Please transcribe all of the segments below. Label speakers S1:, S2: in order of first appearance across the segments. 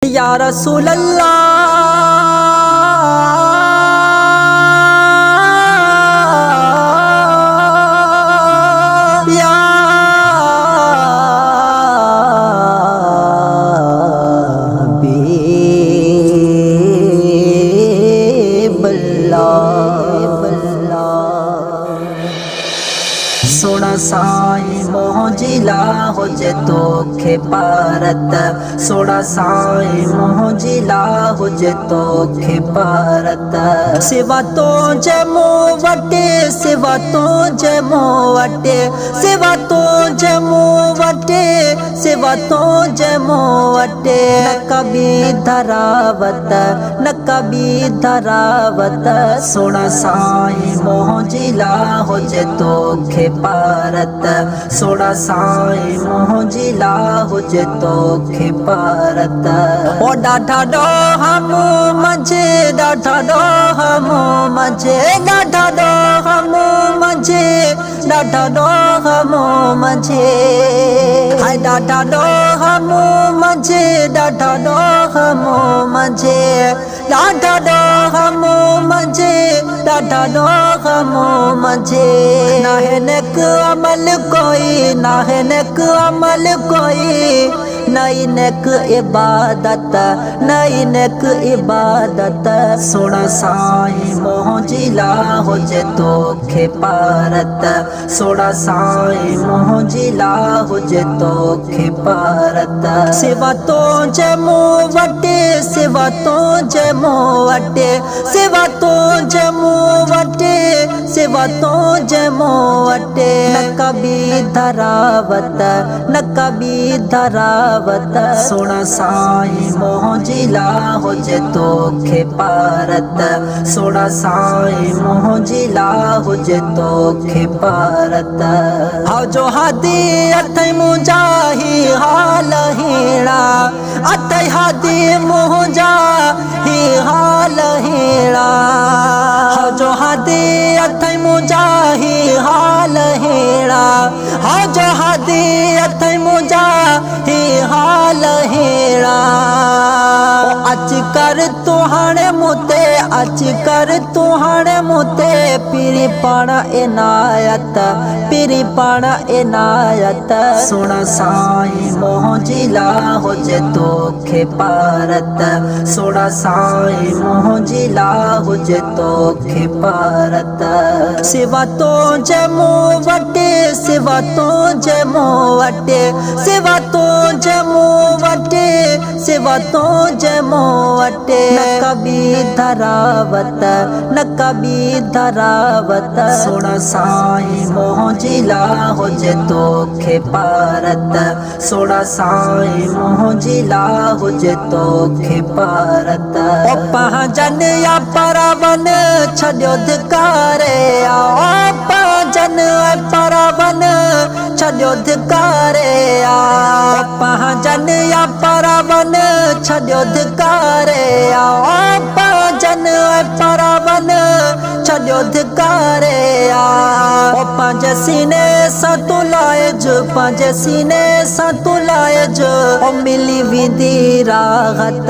S1: या रसूल अल्लाह या हबीब अल्लाह। सोना साई मोहजिला हो जे तोखे पारत, सोना साई मोहजिला हो जे तोखे पारत। सिवा तो जे मूं वटे, सिवा तो जे मूं वटे, सिवा तो जे मूं वटे, सिवा तो जे मूं वटे। न कभी धरावत, न कभी धरावत। सोना साई मोहजिला हो जे तोखे पारत, सोना साई मोहजिला हो जे तोखे पारत। ओ ॾाढा ॾोह मूं मझे, ॾाढा ॾोह मूं मझे, ॾाढा ॾोह मूं मझे, ॾाढा ॾोह मूं मझे। हाय ॾाढा ॾोह मूं मझे, ॾाढा ॾोह मूं मझे, ॾाढा ॾोह मूं मझे, ॾाढा ॾोह मूं मझे। नाहे नेक अमल कोई, नाहे नेक अमल कोई, नई नेक इबादत, नई नेक इबादत। सोना साई मोहजिला हो जे तोखे पारत, सोना साई मोहजिला हो जे तोखे पारत। सिवा तो जे मूं वटे, सिवा तो जे मूं वटे, सिवा तो जे मूं वटे, सिवा तो जे मूं वटे। न कभी धरावत, न कभी धरावत। सोना साई मोहजिला हो जे तोखे पारत, सोना साई मोहजिला हो जे तोखे पारत। हाउ जो हादी अथई मुंजाही हाल हीड़ा, अथई हादी मुंजाही हाल हीड़ा। हाउ जो हादी अथई मुंजाही हाल हीड़ा, हाउ जो हादी अथई मुंजाही हाल हीड़ा। अच कर तू हाणे मुते, अच कर तू हाणे मुते, पीरी पाण इनायत, पीरी पाण इनायत। सोना साई मोहजिला हो जे तोखे पारत, सोना साई मोहजिला हो जे तोखे पारत। सिवा तो जे मूं वटे, सिवा तो जे मूं वटे, सिवा तो जे मूं वटे, सिवा तो जे मूं वटे। न कभी धरावत, न कभी धरावत। सोना साई मोहजिला हो जे तोखे पारत, सोना साई मोहजिला हो जे तोखे पारत। ओ पहजन या परवन छॾियो धिकारे आ, ओ पहजन परवन छॾियो धिकारे आ। ओ पहजन या परवन छॾियो धिकारे आ, ओ पहजन परवन छॾियो धिकारे आ। ओ पंहिंजे सीने सां तू लाइज, पंहिंजे सीने सां तू लाइज। ओ मिली वेंदी राहत,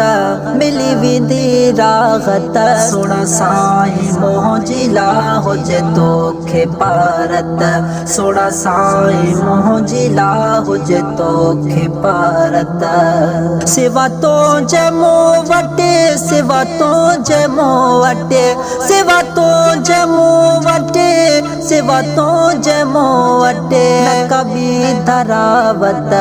S1: मिली वेंदी राहत। सोना साई मोहजिला हो जे तोखे पारत, सोना साई मोहजिला हो जे तोखे पारत। सिवा तो जे मूं वटे, सिवा तो जे मूं वटे, सिवा तो जे मूं वटे, सिवा तो जे मूं वटे। न कभी धरावत,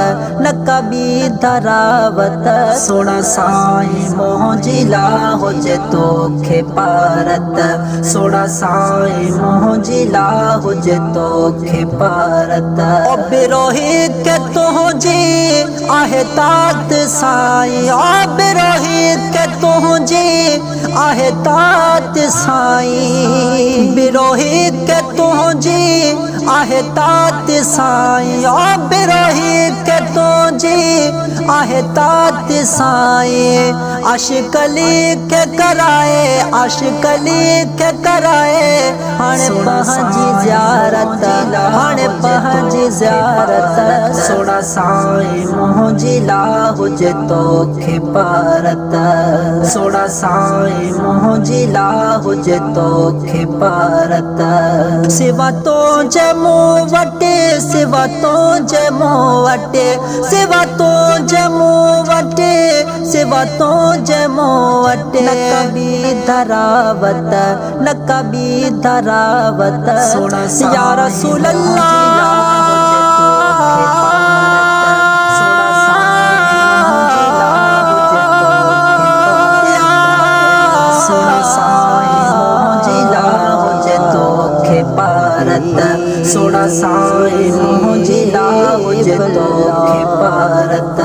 S1: न कभी धरावत। सोना साई मोहजिला हो जे तोखे पारत, सोना साई मोहजिला हो जे तोखे पारत। ओ बिरोही के तुंहिंजी आहे तात साईं, ओ बिरोही के तुंहिंजी आहे तात साईं, बिरोही के तुंहिंजी आहे तात साईं ओ बिरोही के तुझी आहे तात साईं आशिकली के कराए आशिकली के कराए हाणे पहुंची ज़ियारत हाणे पहुंची ज़ियारत सोड़ा साईं मुंहिंजी ला हुजे तोखे पारत सोड़ा साईं मुंहिंजी ला हुजे तोखे पारत सिवा तुंहिंजे मूं वटि सिवा तुंहिंजे मूं वटि सिवा तुंहिंजे मूं वटि सिवा तुंहिंजे मूं वटि न कबी धरावत न कबी धरावत या रसूल अल्लाह सोड़ा साईं मुंहिंजी ला हुजे तोखे पारत